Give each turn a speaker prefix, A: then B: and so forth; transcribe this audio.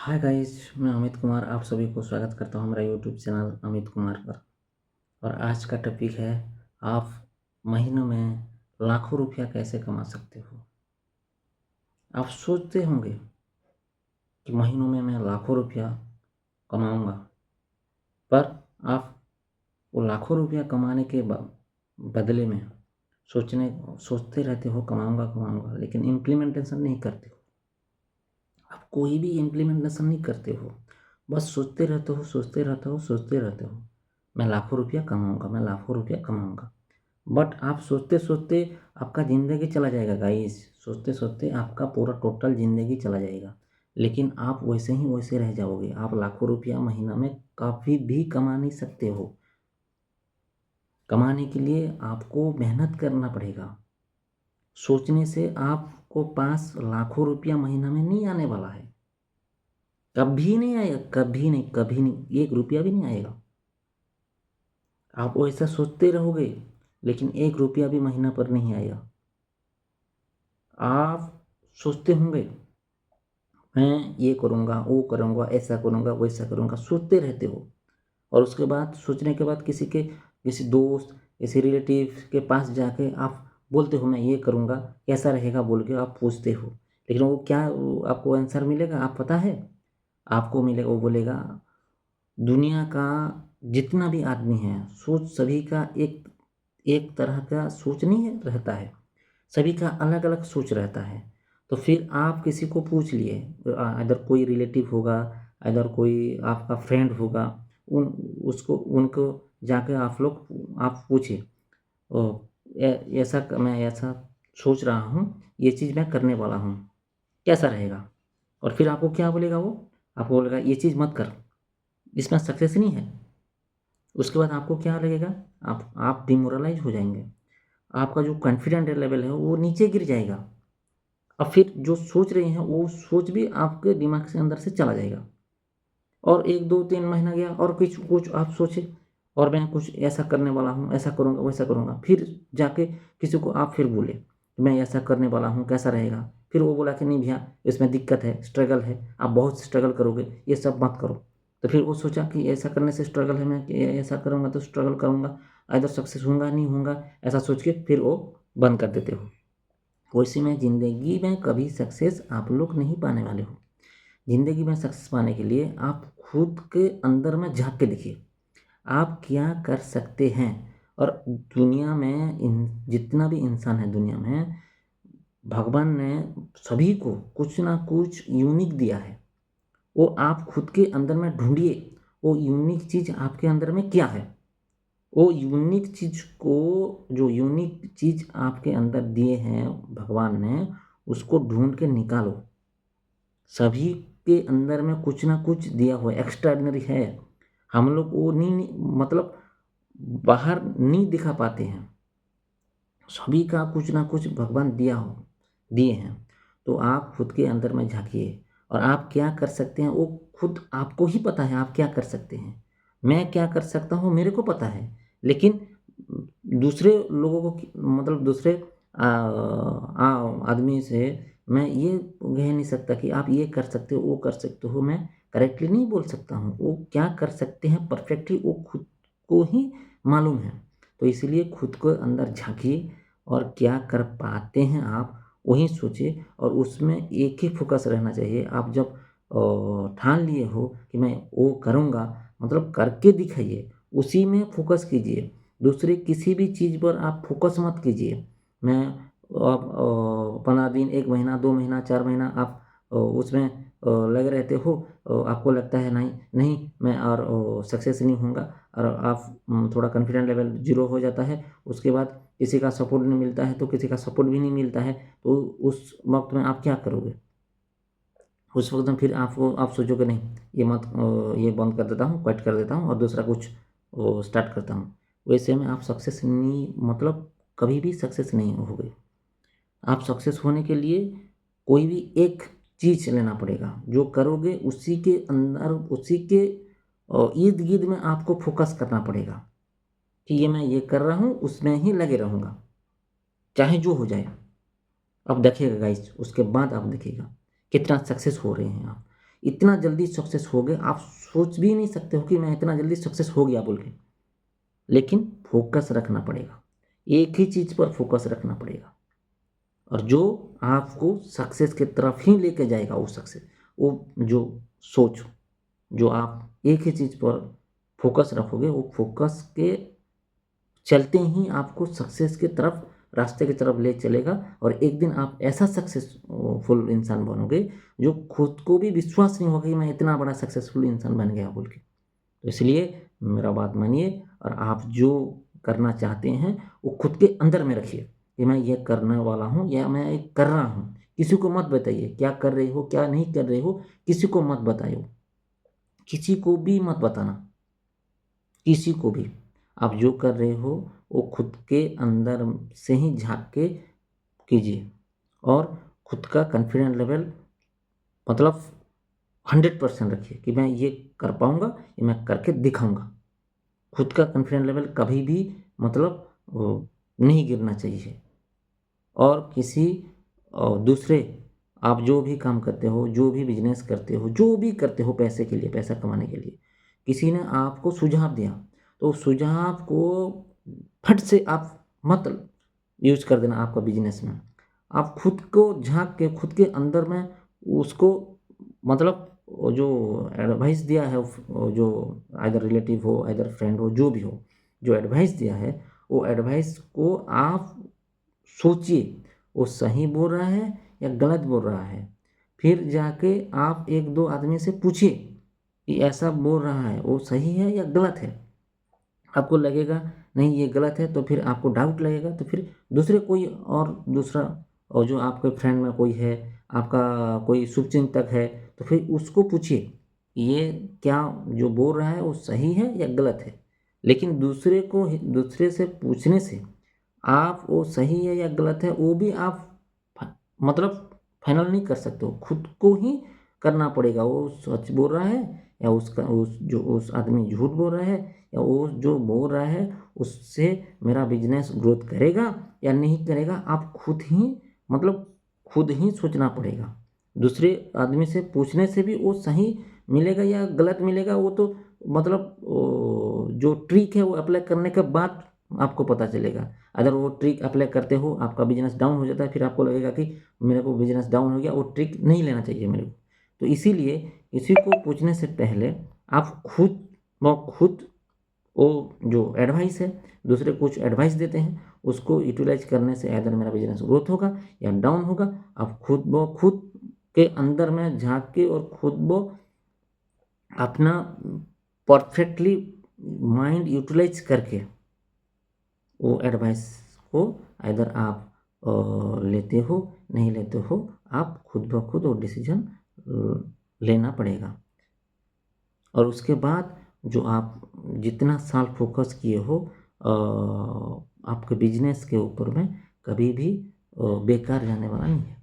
A: Hi guys, मैं अमित कुमार आप सभी को स्वागत करता हूँ मेरा यूट्यूब चैनल अमित कुमार पर। और आज का टॉपिक है, आप महीनों में लाखों रुपया कैसे कमा सकते हो। आप सोचते होंगे कि महीनों में मैं लाखों रुपया कमाऊंगा, पर आप वो लाखों रुपया कमाने के बदले में सोचते रहते हो कमाऊंगा कमाऊंगा, लेकिन इम्प्लीमेंटेशन नहीं करते हो। आप कोई भी इम्प्लीमेंटेशन नहीं करते हो, बस सोचते रहते हो सोचते रहते हो सोचते रहते हो, मैं लाखों रुपया कमाऊंगा मैं लाखों रुपया कमाऊंगा। बट आप सोचते सोचते आपका ज़िंदगी चला जाएगा गाइस, सोचते सोचते आपका पूरा टोटल ज़िंदगी चला जाएगा, लेकिन आप वैसे ही वैसे रह जाओगे। आप लाखों रुपया महीना में कभी भी कमा नहीं सकते हो। कमाने के लिए आपको मेहनत करना पड़ेगा। सोचने से आपको पास लाखों रुपया महीना में नहीं आने वाला है, कभी नहीं आएगा, कभी नहीं, कभी नहीं, एक रुपया भी नहीं आएगा। आप वैसा सोचते रहोगे, लेकिन एक रुपया भी महीना पर नहीं आएगा। आप सोचते होंगे मैं ये करूँगा वो करूँगा ऐसा करूँगा वैसा करूँगा, सोचते रहते हो। और उसके बाद सोचने के बाद किसी दोस्त किसी रिलेटिव के पास जाके आप बोलते हो मैं ये करूँगा, कैसा रहेगा बोल के आप पूछते हो। लेकिन वो क्या आपको आंसर मिलेगा आप पता है? आपको मिलेगा, वो बोलेगा दुनिया का जितना भी आदमी है, सोच सभी का एक एक तरह का सोच नहीं है रहता है, सभी का अलग अलग सोच रहता है। तो फिर आप किसी को पूछ लिए, अदर कोई रिलेटिव होगा, अदर कोई आपका फ्रेंड होगा, उन उसको उनको जाके आप पूछे, ओ मैं ऐसा सोच रहा हूँ, ये चीज़ मैं करने वाला हूँ, कैसा रहेगा? और फिर आपको क्या बोलेगा वो? आपको बोलेगा ये चीज़ मत कर, इसमें सक्सेस नहीं है। उसके बाद आपको क्या लगेगा? आप डिमोरलाइज हो जाएंगे, आपका जो कॉन्फिडेंट लेवल है वो नीचे गिर जाएगा। अब फिर जो सोच रहे हैं वो सोच भी आपके दिमाग से अंदर से चला जाएगा। और 1 2 3 महीना गया और कुछ कुछ आप सोचे, और मैं कुछ ऐसा करने वाला हूँ, ऐसा करूँगा वैसा करूँगा। फिर जाके किसी को आप फिर बोले मैं ऐसा करने वाला हूँ, कैसा रहेगा? फिर वो बोला कि नहीं भैया, इसमें दिक्कत है, स्ट्रगल है, आप बहुत स्ट्रगल करोगे, ये सब मत करो। तो फिर वो सोचा कि ऐसा करने से स्ट्रगल है, मैं कि ऐसा करूँगा तो स्ट्रगल करूँगा, इधर सक्सेस होऊंगा नहीं होऊंगा, ऐसा सोच के फिर वो बंद कर देते हो। वैसे में ज़िंदगी में कभी सक्सेस आप लोग नहीं पाने वाले हो। ज़िंदगी में सक्सेस पाने के लिए आप खुद के अंदर में झाँक के देखिए, आप क्या कर सकते हैं। और दुनिया में जितना भी इंसान है दुनिया में, भगवान ने सभी को कुछ ना कुछ यूनिक दिया है। वो आप खुद के अंदर में ढूंढिए, वो यूनिक चीज़ आपके अंदर में क्या है। वो यूनिक चीज़ को, जो यूनिक चीज़ आपके अंदर दिए हैं भगवान ने, उसको ढूंढ के निकालो। सभी के अंदर में कुछ ना कुछ दिया हुआ है, एक्स्ट्राऑर्डिनरी है। हम लोग वो मतलब बाहर नहीं दिखा पाते हैं। सभी का कुछ ना कुछ भगवान दिए हैं। तो आप खुद के अंदर में झाँकिए, और आप क्या कर सकते हैं वो खुद आपको ही पता है। आप क्या कर सकते हैं, मैं क्या कर सकता हूँ मेरे को पता है, लेकिन दूसरे लोगों को मतलब दूसरे आदमी से मैं ये कह नहीं सकता कि आप ये कर सकते हो वो कर सकते हो। मैं करेक्टली नहीं बोल सकता हूँ, वो क्या कर सकते हैं परफेक्टली वो खुद को ही मालूम है। तो इसीलिए खुद को अंदर झाँकिए, और क्या कर पाते हैं आप वही सोचिए, और उसमें एक ही फोकस रहना चाहिए। आप जब ठान लिए हो कि मैं वो करूँगा, मतलब करके दिखाइए, उसी में फोकस कीजिए। दूसरे किसी भी चीज़ पर आप फोकस मत कीजिए। मैं आप 15 दिन 1 महीना 2 महीना 4 महीना आप उसमें लगे रहते हो, आपको लगता है नहीं नहीं मैं और सक्सेस नहीं होऊंगा, और आप थोड़ा कॉन्फिडेंट लेवल जीरो हो जाता है। उसके बाद किसी का सपोर्ट नहीं मिलता है, तो किसी का सपोर्ट भी नहीं मिलता है, तो उस वक्त में आप क्या करोगे? उस वक्त में फिर आप सोचोगे नहीं, ये मत ये बंद कर देता हूँ, क्विट कर देता हूँ और दूसरा कुछ स्टार्ट करता हूँ। वैसे में आप सक्सेस नहीं, मतलब कभी भी सक्सेस नहीं होगे। आप सक्सेस होने के लिए कोई भी एक चीज़ लेना पड़ेगा, जो करोगे उसी के अंदर, उसी के इर्द गिर्द में आपको फोकस करना पड़ेगा कि ये मैं ये कर रहा हूँ, उसमें ही लगे रहूँगा, चाहे जो हो जाए। अब देखिएगा गाइस, उसके बाद आप देखिएगा कितना सक्सेस हो रहे हैं आप। इतना जल्दी सक्सेस हो गए, आप सोच भी नहीं सकते हो कि मैं इतना जल्दी सक्सेस हो गया बोल के। लेकिन फोकस रखना पड़ेगा, एक ही चीज़ पर फोकस रखना पड़ेगा, और जो आपको सक्सेस की तरफ ही लेके जाएगा, वो सक्सेस, वो जो सोच, जो आप एक ही चीज़ पर फोकस रखोगे, वो फोकस के चलते ही आपको सक्सेस की तरफ, रास्ते की तरफ ले चलेगा। और एक दिन आप ऐसा सक्सेसफुल इंसान बनोगे जो खुद को भी विश्वास नहीं होगा कि मैं इतना बड़ा सक्सेसफुल इंसान बन गया बोल के। तो इसलिए मेरा बात मानिए, और आप जो करना चाहते हैं वो खुद के अंदर में रखिए कि मैं ये करने वाला हूँ या मैं ये कर रहा हूँ। किसी को मत बताइए क्या कर रहे हो क्या नहीं कर रहे हो, किसी को मत बताइए, किसी को भी मत बताना, किसी को भी। आप जो कर रहे हो वो खुद के अंदर से ही झांक के कीजिए, और खुद का कॉन्फिडेंस लेवल मतलब 100% रखिए कि मैं ये कर पाऊंगा, ये मैं करके दिखाऊंगा। खुद का कॉन्फिडेंस लेवल कभी भी मतलब नहीं गिरना चाहिए। और किसी दूसरे, आप जो भी काम करते हो, जो भी बिजनेस करते हो, जो भी करते हो पैसे के लिए, पैसा कमाने के लिए, किसी ने आपको सुझाव दिया, तो उस सुझाव को फट से आप मत यूज कर देना आपका बिजनेस में। आप खुद को झांक के खुद के अंदर में उसको मतलब वो जो एडवाइस दिया है, वो जो आइदर रिलेटिव हो, आइदर फ्रेंड हो, जो भी हो, जो एडवाइस दिया है, वो एडवाइस को आप सोचिए वो सही बोल रहा है या गलत बोल रहा है। फिर जाके आप एक दो आदमी से पूछिए कि ऐसा बोल रहा है वो सही है या गलत है। आपको लगेगा नहीं ये गलत है, तो फिर आपको डाउट लगेगा, तो फिर दूसरे कोई और दूसरा, और जो आपके फ्रेंड में कोई है, आपका कोई शुभचिंतक है, तो फिर उसको पूछिए ये क्या जो बोल रहा है वो सही है या गलत है। लेकिन दूसरे से पूछने से आप वो सही है या गलत है वो भी आप मतलब फाइनल नहीं कर सकते हो, खुद को ही करना पड़ेगा। वो सच बोल रहा है या उसका उस आदमी झूठ बोल रहा है, या वो जो बोल रहा है उससे मेरा बिजनेस ग्रोथ करेगा या नहीं करेगा, आप खुद ही मतलब खुद ही सोचना पड़ेगा। दूसरे आदमी से पूछने से भी वो सही मिलेगा या गलत मिलेगा, वो तो मतलब जो ट्रिक है वो अप्लाई करने के बाद आपको पता चलेगा। अगर वो ट्रिक अप्लाई करते हो आपका बिजनेस डाउन हो जाता है, फिर आपको लगेगा कि मेरे को बिजनेस डाउन हो गया, वो ट्रिक नहीं लेना चाहिए मेरे को। तो इसीलिए किसी को पूछने से पहले आप खुद वो जो एडवाइस है, दूसरे कुछ एडवाइस देते हैं, उसको यूटिलाइज करने से अगर मेरा बिजनेस ग्रोथ होगा या डाउन होगा, आप खुद के अंदर में झांक के और खुद वो अपना परफेक्टली माइंड यूटिलाइज करके वो एडवाइस को अगर आप लेते हो नहीं लेते हो, आप खुद ब खुद वो डिसीजन लेना पड़ेगा। और उसके बाद जो आप जितना साल फोकस किए हो आपके बिजनेस के ऊपर में, कभी भी बेकार जाने वाला नहीं है।